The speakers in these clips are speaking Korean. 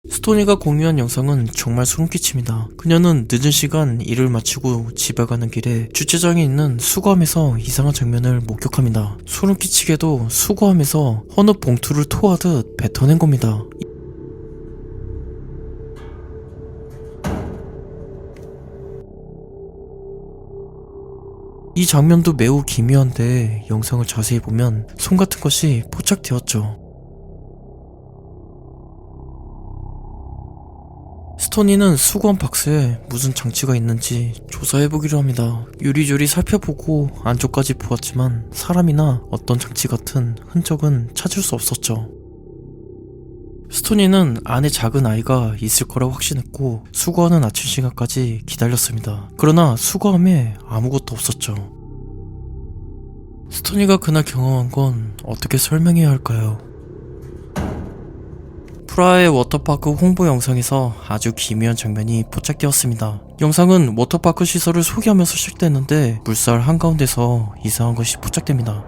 스토니가 공유한 영상은 정말 소름 끼칩니다. 그녀는 늦은 시간 일을 마치고 집에 가는 길에 주차장에 있는 수거함에서 이상한 장면을 목격합니다. 소름 끼치게도 수거함에서 어느 봉투를 토하듯 뱉어낸 겁니다. 이 장면도 매우 기묘한데 영상을 자세히 보면 손 같은 것이 포착되었죠. 스토니는 수거한 박스에 무슨 장치가 있는지 조사해보기로 합니다. 요리조리 살펴보고 안쪽까지 보았지만 사람이나 어떤 장치 같은 흔적은 찾을 수 없었죠. 스토니는 안에 작은 아이가 있을 거라고 확신했고 수거하는 아침 시간까지 기다렸습니다. 그러나 수거함에 아무것도 없었죠. 스토니가 그날 경험한 건 어떻게 설명해야 할까요? 프라하의 워터파크 홍보 영상에서 아주 기묘한 장면이 포착되었습니다. 영상은 워터파크 시설을 소개하면서 시작됐는데 물살 한가운데서 이상한 것이 포착됩니다.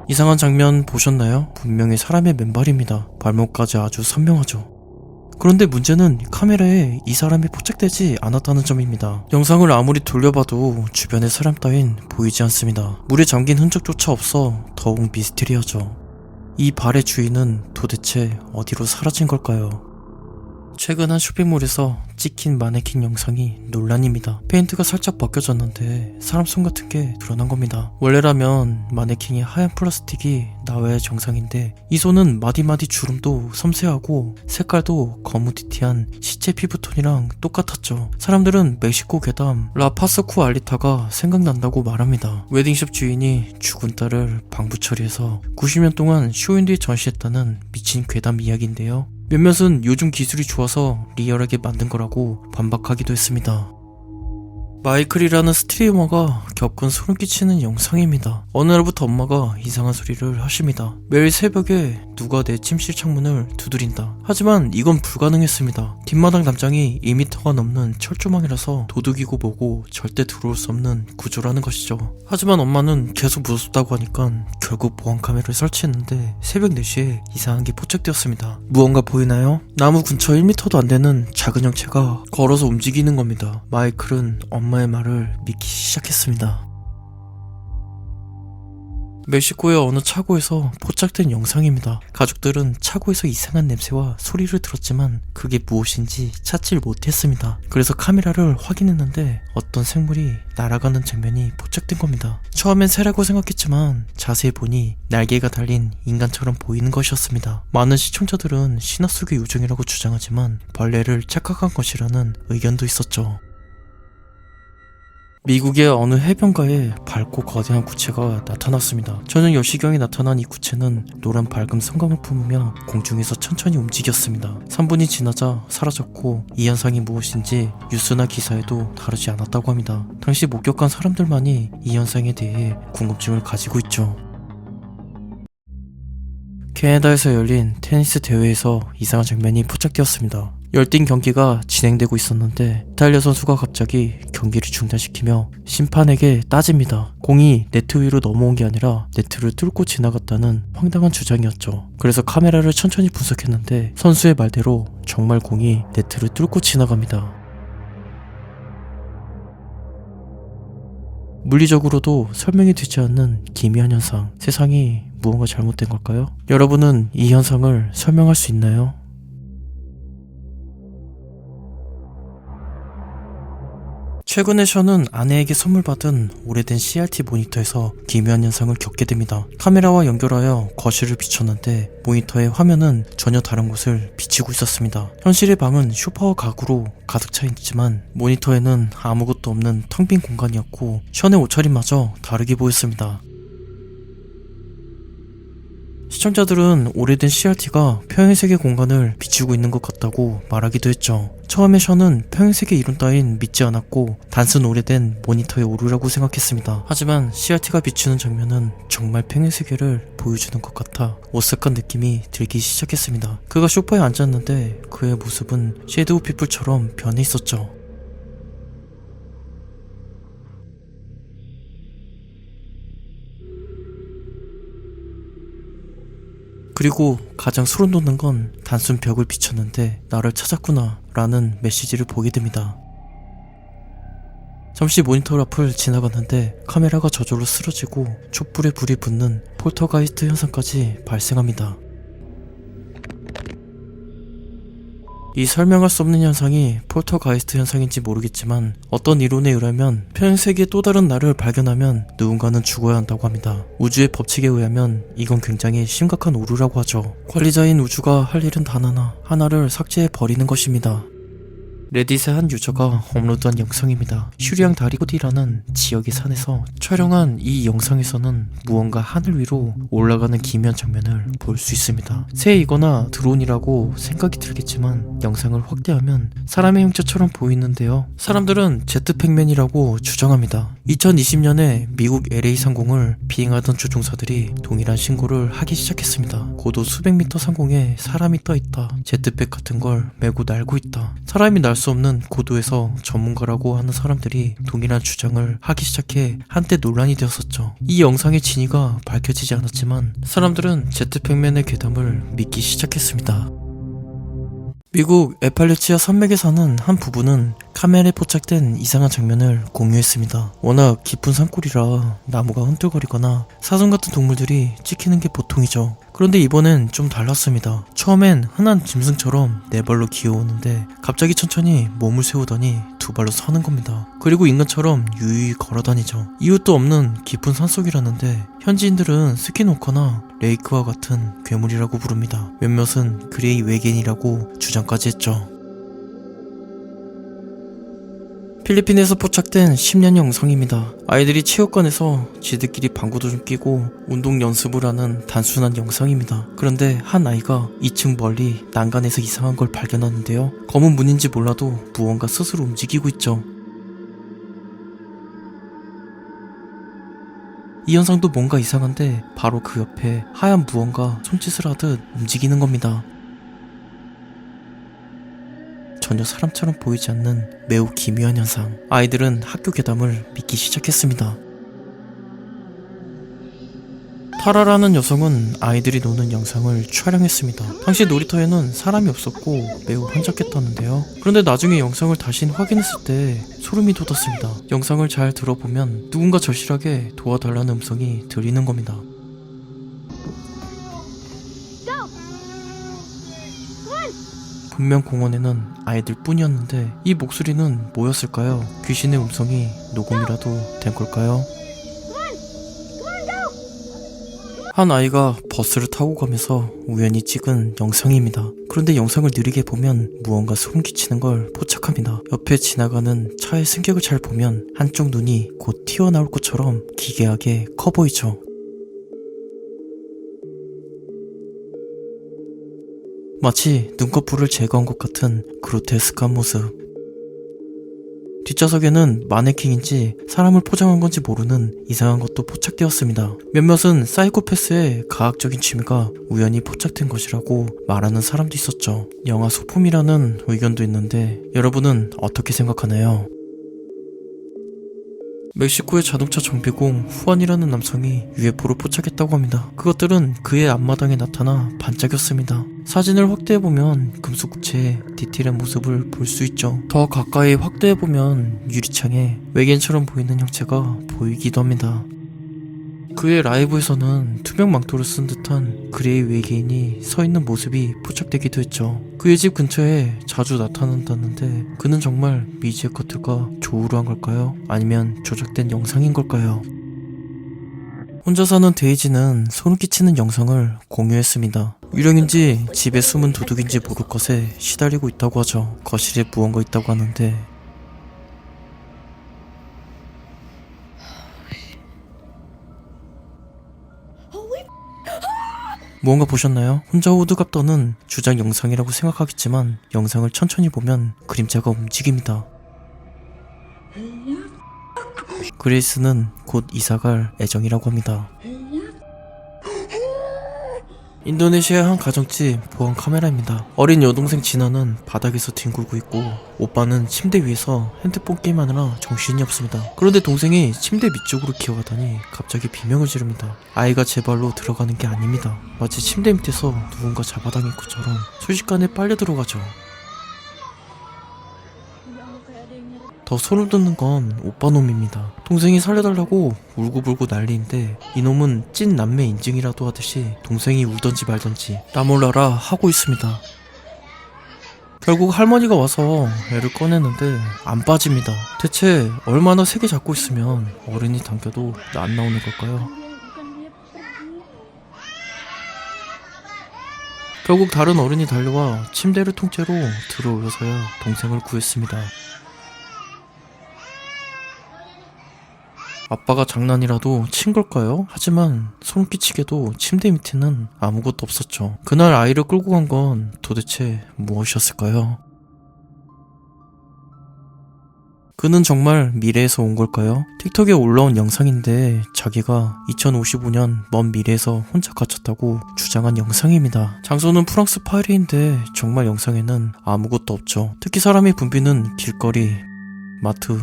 이상한 장면 보셨나요? 분명히 사람의 맨발입니다. 발목까지 아주 선명하죠. 그런데 문제는 카메라에 이 사람이 포착되지 않았다는 점입니다. 영상을 아무리 돌려봐도 주변에 사람 따윈 보이지 않습니다. 물에 잠긴 흔적조차 없어 더욱 미스테리하죠. 이 발의 주인은 도대체 어디로 사라진 걸까요? 최근 한 쇼핑몰에서 찍힌 마네킹 영상이 논란입니다. 페인트가 살짝 벗겨졌는데 사람 손 같은 게 드러난 겁니다. 원래라면 마네킹에 하얀 플라스틱이 나와야 정상인데 이 손은 마디마디 주름도 섬세하고 색깔도 거무튀티한 시체 피부톤이랑 똑같았죠. 사람들은 멕시코 괴담 라파스쿠 알리타가 생각난다고 말합니다. 웨딩숍 주인이 죽은 딸을 방부 처리해서 90년 동안 쇼윈도에 전시했다는 미친 괴담 이야기인데요. 몇몇은 요즘 기술이 좋아서 리얼하게 만든 거라고 반박하기도 했습니다. 마이클이라는 스트리머가 겪은 소름 끼치는 영상입니다. 어느 날부터 엄마가 이상한 소리를 하십니다. 매일 새벽에 누가 내 침실 창문을 두드린다. 하지만 이건 불가능했습니다. 뒷마당 담장이 2m가 넘는 철조망이라서 도둑이고 뭐고 절대 들어올 수 없는 구조라는 것이죠. 하지만 엄마는 계속 무섭다고 하니까 결국 보안카메라를 설치했는데 새벽 4시에 이상한 게 포착되었습니다. 무언가 보이나요? 나무 근처 1m도 안 되는 작은 형체가 걸어서 움직이는 겁니다. 마이클은 엄마의 말을 믿기 시작했습니다. 멕시코의 어느 차고에서 포착된 영상입니다. 가족들은 차고에서 이상한 냄새와 소리를 들었지만 그게 무엇인지 찾질 못했습니다. 그래서 카메라를 확인했는데 어떤 생물이 날아가는 장면이 포착된 겁니다. 처음엔 새라고 생각했지만 자세히 보니 날개가 달린 인간처럼 보이는 것이었습니다. 많은 시청자들은 신화 속의 요정이라고 주장하지만 벌레를 착각한 것이라는 의견도 있었죠. 미국의 어느 해변가에 밝고 거대한 구체가 나타났습니다. 저녁 10시경에 나타난 이 구체는 노란 밝은 성광을 품으며 공중에서 천천히 움직였습니다. 3분이 지나자 사라졌고 이 현상이 무엇인지 뉴스나 기사에도 다루지 않았다고 합니다. 당시 목격한 사람들만이 이 현상에 대해 궁금증을 가지고 있죠. 캐나다에서 열린 테니스 대회에서 이상한 장면이 포착되었습니다. 열띤 경기가 진행되고 있었는데 이탈리아 선수가 갑자기 경기를 중단시키며 심판에게 따집니다. 공이 네트 위로 넘어온 게 아니라 네트를 뚫고 지나갔다는 황당한 주장이었죠. 그래서 카메라를 천천히 분석했는데 선수의 말대로 정말 공이 네트를 뚫고 지나갑니다. 물리적으로도 설명이 되지 않는 기묘한 현상. 세상이 무언가 잘못된 걸까요? 여러분은 이 현상을 설명할 수 있나요? 최근에 션은 아내에게 선물 받은 오래된 CRT 모니터에서 기묘한 현상을 겪게 됩니다. 카메라와 연결하여 거실을 비췄는데 모니터의 화면은 전혀 다른 곳을 비치고 있었습니다. 현실의 방은 소파와 가구로 가득 차 있지만 모니터에는 아무것도 없는 텅 빈 공간이었고 션의 옷차림마저 다르게 보였습니다. 시청자들은 오래된 CRT가 평행세계 공간을 비추고 있는 것 같다고 말하기도 했죠. 처음에 션은 평행세계 이론 따윈 믿지 않았고 단순 오래된 모니터의 오류라고 생각했습니다. 하지만 CRT가 비추는 장면은 정말 평행세계를 보여주는 것 같아 오싹한 느낌이 들기 시작했습니다. 그가 소파에 앉았는데 그의 모습은 섀도우 피플처럼 변해 있었죠. 그리고 가장 소름 돋는 건 단순 벽을 비쳤는데 나를 찾았구나 라는 메시지를 보게 됩니다. 잠시 모니터 앞을 지나갔는데 카메라가 저절로 쓰러지고 촛불에 불이 붙는 폴터가이스트 현상까지 발생합니다. 이 설명할 수 없는 현상이 폴터가이스트 현상인지 모르겠지만 어떤 이론에 의하면 평행세계의 또 다른 나를 발견하면 누군가는 죽어야 한다고 합니다. 우주의 법칙에 의하면 이건 굉장히 심각한 오류라고 하죠. 관리자인 우주가 할 일은 단 하나를 삭제해 버리는 것입니다. 레딧의 한 유저가 업로드한 영상입니다. 슈리앙 다리코디라는 지역의 산에서 촬영한 이 영상에서는 무언가 하늘 위로 올라가는 기묘한 장면을 볼 수 있습니다. 새이거나 드론이라고 생각이 들겠지만 영상을 확대하면 사람의 형체처럼 보이는데요. 사람들은 제트팩맨이라고 주장합니다. 2020년에 미국 LA 상공을 비행하던 조종사들이 동일한 신고를 하기 시작했습니다. 고도 수백 미터 상공에 사람이 떠 있다. 제트팩 같은 걸 메고 날고 있다. 사람이 날 수 없는 고도에서 전문가라고 하는 사람들이 동일한 주장을 하기 시작해 한때 논란이 되었었죠. 이 영상의 진위가 밝혀지지 않았지만 사람들은 제트팩맨의 괴담을 믿기 시작했습니다. 미국 에팔레치아 산맥에 사는 한 부부는 카메라에 포착된 이상한 장면을 공유했습니다. 워낙 깊은 산골이라 나무가 흔들거리거나 사슴 같은 동물들이 찍히는 게 보통이죠. 그런데 이번엔 좀 달랐습니다. 처음엔 흔한 짐승처럼 네 발로 기어오는데 갑자기 천천히 몸을 세우더니 두 발로 서는 겁니다. 그리고 인간처럼 유유히 걸어다니죠. 이유도 없는 깊은 산속이라는데 현지인들은 스킨워커나 레이크와 같은 괴물이라고 부릅니다. 몇몇은 그레이 외계인이라고 주장까지 했죠. 필리핀에서 포착된 10년 영상입니다. 아이들이 체육관에서 지들끼리 방구도 좀 끼고 운동 연습을 하는 단순한 영상입니다. 그런데 한 아이가 2층 멀리 난간에서 이상한 걸 발견하는데요. 검은 문인지 몰라도 무언가 스스로 움직이고 있죠. 이 현상도 뭔가 이상한데 바로 그 옆에 하얀 무언가 손짓을 하듯 움직이는 겁니다. 전혀 사람처럼 보이지 않는 매우 기묘한 현상. 아이들은 학교 괴담을 믿기 시작했습니다. 타라라는 여성은 아이들이 노는 영상을 촬영했습니다. 당시 놀이터에는 사람이 없었고 매우 한적했다는데요. 그런데 나중에 영상을 다시 확인했을 때 소름이 돋았습니다. 영상을 잘 들어보면 누군가 절실하게 도와달라는 음성이 들리는 겁니다. 분명 공원에는 아이들 뿐이었는데 이 목소리는 뭐였을까요? 귀신의 음성이 녹음이라도 된 걸까요? 한 아이가 버스를 타고 가면서 우연히 찍은 영상입니다. 그런데 영상을 느리게 보면 무언가 소름 끼치는 걸 포착합니다. 옆에 지나가는 차의 승격을 잘 보면 한쪽 눈이 곧 튀어나올 것처럼 기괴하게 커 보이죠. 마치 눈꺼풀을 제거한 것 같은 그로테스크한 모습. 뒷좌석에는 마네킹인지 사람을 포장한 건지 모르는 이상한 것도 포착되었습니다. 몇몇은 사이코패스의 과학적인 취미가 우연히 포착된 것이라고 말하는 사람도 있었죠. 영화 소품이라는 의견도 있는데 여러분은 어떻게 생각하나요? 멕시코의 자동차 정비공 후안이라는 남성이 UFO를 포착했다고 합니다. 그것들은 그의 앞마당에 나타나 반짝였습니다. 사진을 확대해보면 금속구체의 디테일한 모습을 볼 수 있죠. 더 가까이 확대해보면 유리창에 외계인처럼 보이는 형체가 보이기도 합니다. 그의 라이브에서는 투명 망토를 쓴 듯한 그레이 외계인이 서 있는 모습이 포착되기도 했죠. 그의 집 근처에 자주 나타난다는데 그는 정말 미지의 것들과 조우를 한 걸까요? 아니면 조작된 영상인 걸까요? 혼자 사는 데이지는 소름 끼치는 영상을 공유했습니다. 유령인지 집에 숨은 도둑인지 모를 것에 시달리고 있다고 하죠. 거실에 무언가 있다고 하는데 무언가 보셨나요? 혼자 호들갑 떠는 주작 영상이라고 생각하겠지만 영상을 천천히 보면 그림자가 움직입니다. 그레이스는 곧 이사갈 애정이라고 합니다. 인도네시아의 한 가정집 보안 카메라입니다. 어린 여동생 진아는 바닥에서 뒹굴고 있고 오빠는 침대 위에서 핸드폰 게임하느라 정신이 없습니다. 그런데 동생이 침대 밑쪽으로 기어가더니 갑자기 비명을 지릅니다. 아이가 제 발로 들어가는 게 아닙니다. 마치 침대 밑에서 누군가 잡아당긴 것처럼 순식간에 빨려 들어가죠. 더 소름 돋는 건 오빠 놈입니다. 동생이 살려달라고 울고불고 난리인데 이놈은 찐 남매 인증이라도 하듯이 동생이 울던지 말던지 나몰라라 하고 있습니다. 결국 할머니가 와서 애를 꺼내는데 안 빠집니다. 대체 얼마나 세게 잡고 있으면 어른이 당겨도 안 나오는 걸까요? 결국 다른 어른이 달려와 침대를 통째로 들어올려서야 동생을 구했습니다. 아빠가 장난이라도 친 걸까요? 하지만 소름 끼치게도 침대 밑에는 아무것도 없었죠. 그날 아이를 끌고 간 건 도대체 무엇이었을까요? 그는 정말 미래에서 온 걸까요? 틱톡에 올라온 영상인데 자기가 2055년 먼 미래에서 혼자 갇혔다고 주장한 영상입니다. 장소는 프랑스 파리인데 정말 영상에는 아무것도 없죠. 특히 사람이 붐비는 길거리, 마트,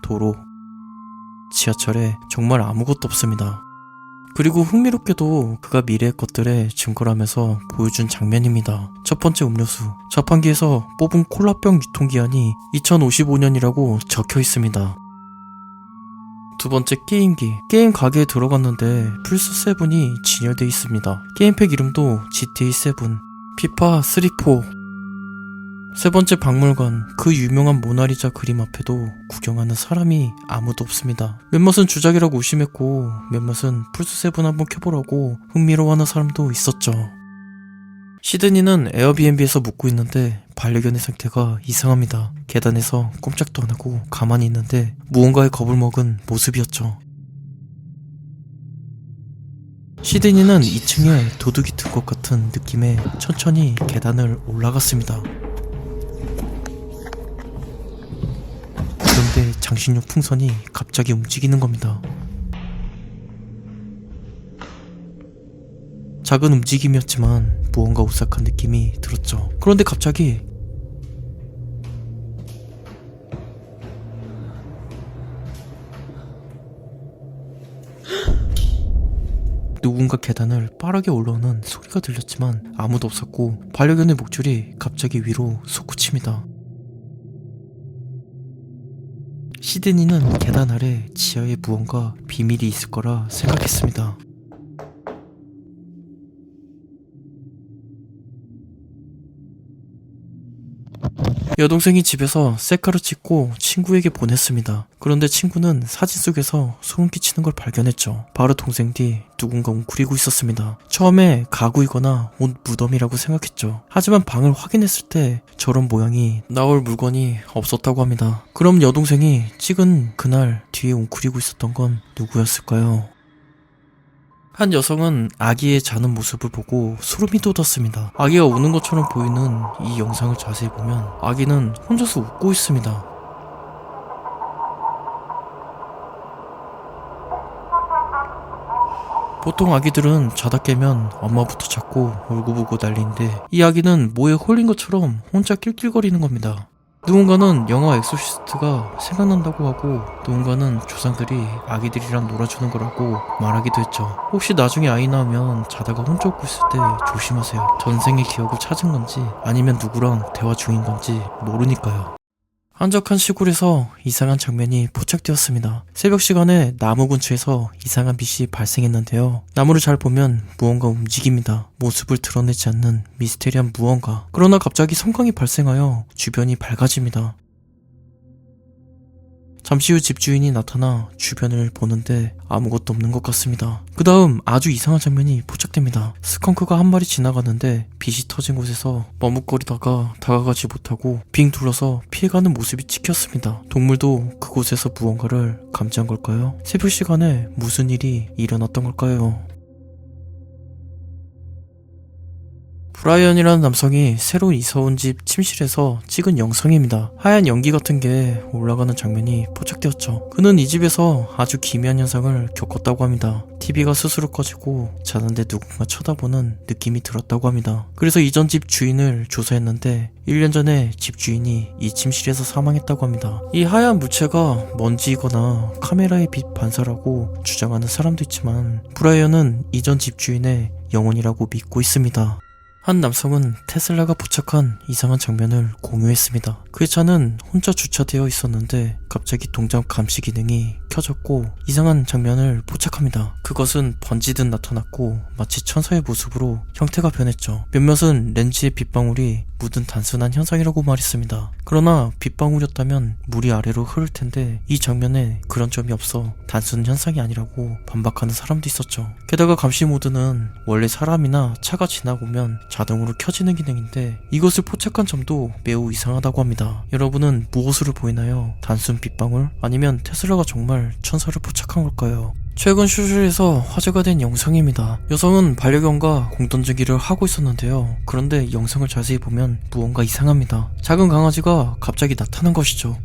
도로, 지하철에 정말 아무것도 없습니다. 그리고 흥미롭게도 그가 미래의 것들의 증거라면서 보여준 장면입니다. 첫 번째 음료수, 자판기에서 뽑은 콜라병 유통기한이 2055년이라고 적혀 있습니다. 두 번째 게임기, 게임 가게에 들어갔는데 플스7이 진열되어 있습니다. 게임팩 이름도 GTA7, 피파 3, 4. 세 번째 박물관, 그 유명한 모나리자 그림 앞에도 구경하는 사람이 아무도 없습니다. 몇몇은 주작이라고 의심했고 몇몇은 플스7 한번 켜보라고 흥미로워하는 사람도 있었죠. 시드니는 에어비앤비에서 묵고 있는데 반려견의 상태가 이상합니다. 계단에서 꼼짝도 안 하고 가만히 있는데 무언가의 겁을 먹은 모습이었죠. 시드니는 2층에 도둑이 든 것 같은 느낌에 천천히 계단을 올라갔습니다. 그런데 장신용 풍선이 갑자기 움직이는 겁니다. 작은 움직임이었지만 무언가 오싹한 느낌이 들었죠. 그런데 갑자기 누군가 계단을 빠르게 올라오는 소리가 들렸지만 아무도 없었고 반려견의 목줄이 갑자기 위로 솟구칩니다. 시드니는 계단 아래 지하에 무언가 비밀이 있을 거라 생각했습니다. 여동생이 집에서 셀카를 찍고 친구에게 보냈습니다. 그런데 친구는 사진 속에서 소름 끼치는 걸 발견했죠. 바로 동생 뒤 누군가 웅크리고 있었습니다. 처음에 가구이거나 옷 무덤이라고 생각했죠. 하지만 방을 확인했을 때 저런 모양이 나올 물건이 없었다고 합니다. 그럼 여동생이 찍은 그날 뒤에 웅크리고 있었던 건 누구였을까요? 한 여성은 아기의 자는 모습을 보고 소름이 돋았습니다. 아기가 우는 것처럼 보이는 이 영상을 자세히 보면 아기는 혼자서 웃고 있습니다. 보통 아기들은 자다 깨면 엄마부터 찾고 울고불고 난리인데 이 아기는 뭐에 홀린 것처럼 혼자 낄낄거리는 겁니다. 누군가는 영화 엑소시스트가 생각난다고 하고 누군가는 조상들이 아기들이랑 놀아주는 거라고 말하기도 했죠. 혹시 나중에 아이 낳으면 자다가 혼자 웃고 있을 때 조심하세요. 전생의 기억을 찾은 건지 아니면 누구랑 대화 중인 건지 모르니까요. 한적한 시골에서 이상한 장면이 포착되었습니다. 새벽 시간에 나무 근처에서 이상한 빛이 발생했는데요. 나무를 잘 보면 무언가 움직입니다. 모습을 드러내지 않는 미스테리한 무언가. 그러나 갑자기 성광이 발생하여 주변이 밝아집니다. 잠시 후 집주인이 나타나 주변을 보는데 아무것도 없는 것 같습니다. 그 다음 아주 이상한 장면이 포착됩니다. 스컹크가 한 마리 지나가는데 빛이 터진 곳에서 머뭇거리다가 다가가지 못하고 빙 둘러서 피해가는 모습이 찍혔습니다. 동물도 그곳에서 무언가를 감지한 걸까요? 새벽 시간에 무슨 일이 일어났던 걸까요? 브라이언이라는 남성이 새로 이사온 집 침실에서 찍은 영상입니다. 하얀 연기 같은 게 올라가는 장면이 포착되었죠. 그는 이 집에서 아주 기이한 현상을 겪었다고 합니다. TV가 스스로 꺼지고 자는데 누군가 쳐다보는 느낌이 들었다고 합니다. 그래서 이전 집 주인을 조사했는데 1년 전에 집 주인이 이 침실에서 사망했다고 합니다. 이 하얀 물체가 먼지이거나 카메라의 빛 반사라고 주장하는 사람도 있지만 브라이언은 이전 집 주인의 영혼이라고 믿고 있습니다. 한 남성은 테슬라가 포착한 이상한 장면을 공유했습니다. 그의 차는 혼자 주차되어 있었는데 갑자기 동작 감시 기능이 켜졌고 이상한 장면을 포착합니다. 그것은 번지듯 나타났고 마치 천사의 모습으로 형태가 변했죠. 몇몇은 렌즈의 빗방울이 묻은 단순한 현상이라고 말했습니다. 그러나 빗방울이었다면 물이 아래로 흐를 텐데 이 장면에 그런 점이 없어 단순 현상이 아니라고 반박하는 사람도 있었죠. 게다가 감시 모드는 원래 사람이나 차가 지나보면 자동으로 켜지는 기능인데 이것을 포착한 점도 매우 이상하다고 합니다. 여러분은 무엇으로 보이나요? 단순 빗방울? 아니면 테슬라가 정말 천사를 포착한 걸까요? 최근 슈슈에서 화제가 된 영상입니다. 여성은 반려견과 공던지기를 하고 있었는데요. 그런데 영상을 자세히 보면 무언가 이상합니다. 작은 강아지가 갑자기 나타난 것이죠.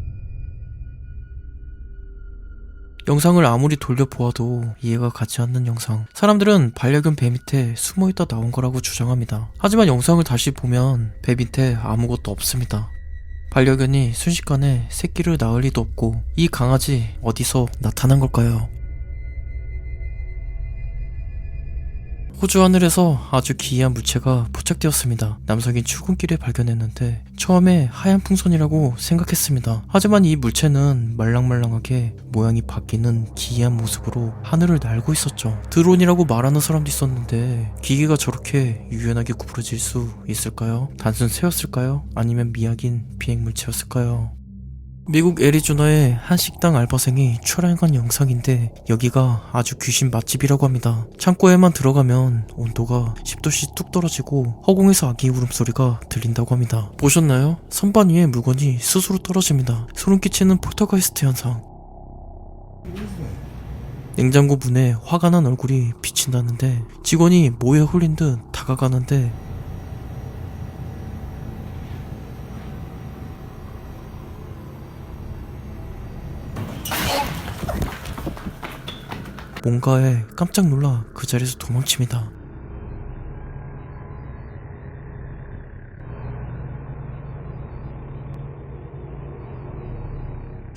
영상을 아무리 돌려보아도 이해가 가지 않는 영상. 사람들은 반려견 배 밑에 숨어있다 나온 거라고 주장합니다. 하지만 영상을 다시 보면 배 밑에 아무것도 없습니다. 반려견이 순식간에 새끼를 낳을 리도 없고 이 강아지 어디서 나타난 걸까요? 호주 하늘에서 아주 기이한 물체가 포착되었습니다. 남성이 출근길에 발견했는데 처음에 하얀 풍선이라고 생각했습니다. 하지만 이 물체는 말랑말랑하게 모양이 바뀌는 기이한 모습으로 하늘을 날고 있었죠. 드론이라고 말하는 사람도 있었는데 기계가 저렇게 유연하게 구부러질 수 있을까요? 단순 새였을까요? 아니면 미약인 비행물체였을까요? 미국 애리조나의 한 식당 알바생이 촬영한 영상인데 여기가 아주 귀신 맛집이라고 합니다. 창고에만 들어가면 온도가 10도씩 뚝 떨어지고 허공에서 아기 울음소리가 들린다고 합니다. 보셨나요? 선반 위에 물건이 스스로 떨어집니다. 소름 끼치는 폴터가이스트 현상. 냉장고 문에 화가 난 얼굴이 비친다는데 직원이 모에 홀린 듯 다가가는데 뭔가에 깜짝 놀라 그 자리에서 도망칩니다.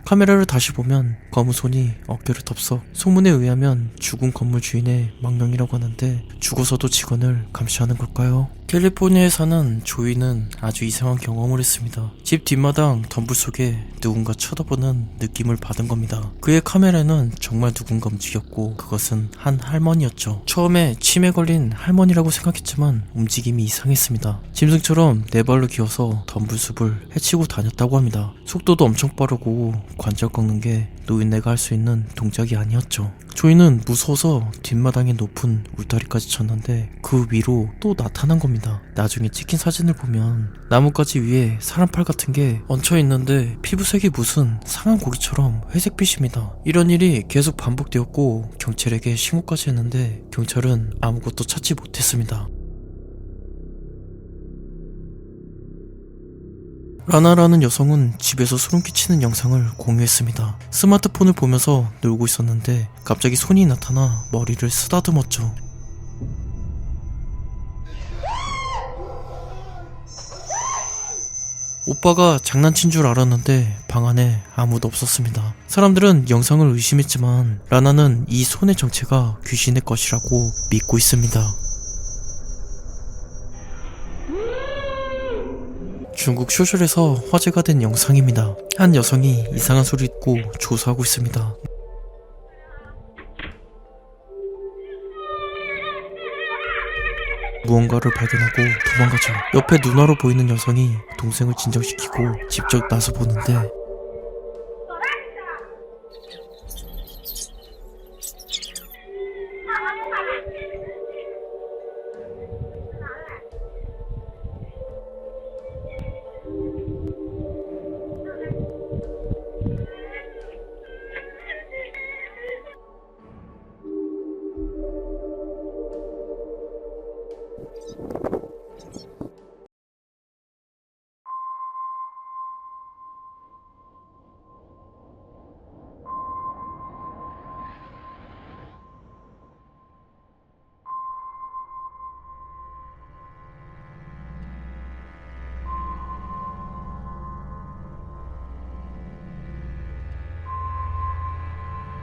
카메라를 다시 보면 검은 손이 어깨를 덮서 소문에 의하면 죽은 건물 주인의 망령이라고 하는데 죽어서도 직원을 감시하는 걸까요? 캘리포니아에 사는 조이는 아주 이상한 경험을 했습니다. 집 뒷마당 덤불 속에 누군가 쳐다보는 느낌을 받은 겁니다. 그의 카메라는 정말 누군가 움직였고 그것은 한 할머니였죠. 처음에 치매 걸린 할머니라고 생각했지만 움직임이 이상했습니다. 짐승처럼 네 발로 기어서 덤불숲을 헤치고 다녔다고 합니다. 속도도 엄청 빠르고 관절 꺾는 게 노인네가 할 수 있는 동작이 아니었죠. 조이는 무서워서 뒷마당에 높은 울타리까지 쳤는데 그 위로 또 나타난 겁니다. 나중에 찍힌 사진을 보면 나뭇가지 위에 사람팔 같은 게 얹혀 있는데 피부색이 무슨 상한 고기처럼 회색빛입니다. 이런 일이 계속 반복되었고 경찰에게 신고까지 했는데 경찰은 아무것도 찾지 못했습니다. 라나라는 여성은 집에서 소름 끼치는 영상을 공유했습니다. 스마트폰을 보면서 놀고 있었는데 갑자기 손이 나타나 머리를 쓰다듬었죠. 오빠가 장난친 줄 알았는데 방 안에 아무도 없었습니다. 사람들은 영상을 의심했지만 라나는 이 손의 정체가 귀신의 것이라고 믿고 있습니다. 중국 쇼셜에서 화제가 된 영상입니다. 한 여성이 이상한 소리를 듣고 조사하고 있습니다. 무언가를 발견하고 도망가죠. 옆에 누나로 보이는 여성이 동생을 진정시키고 직접 나서 보는데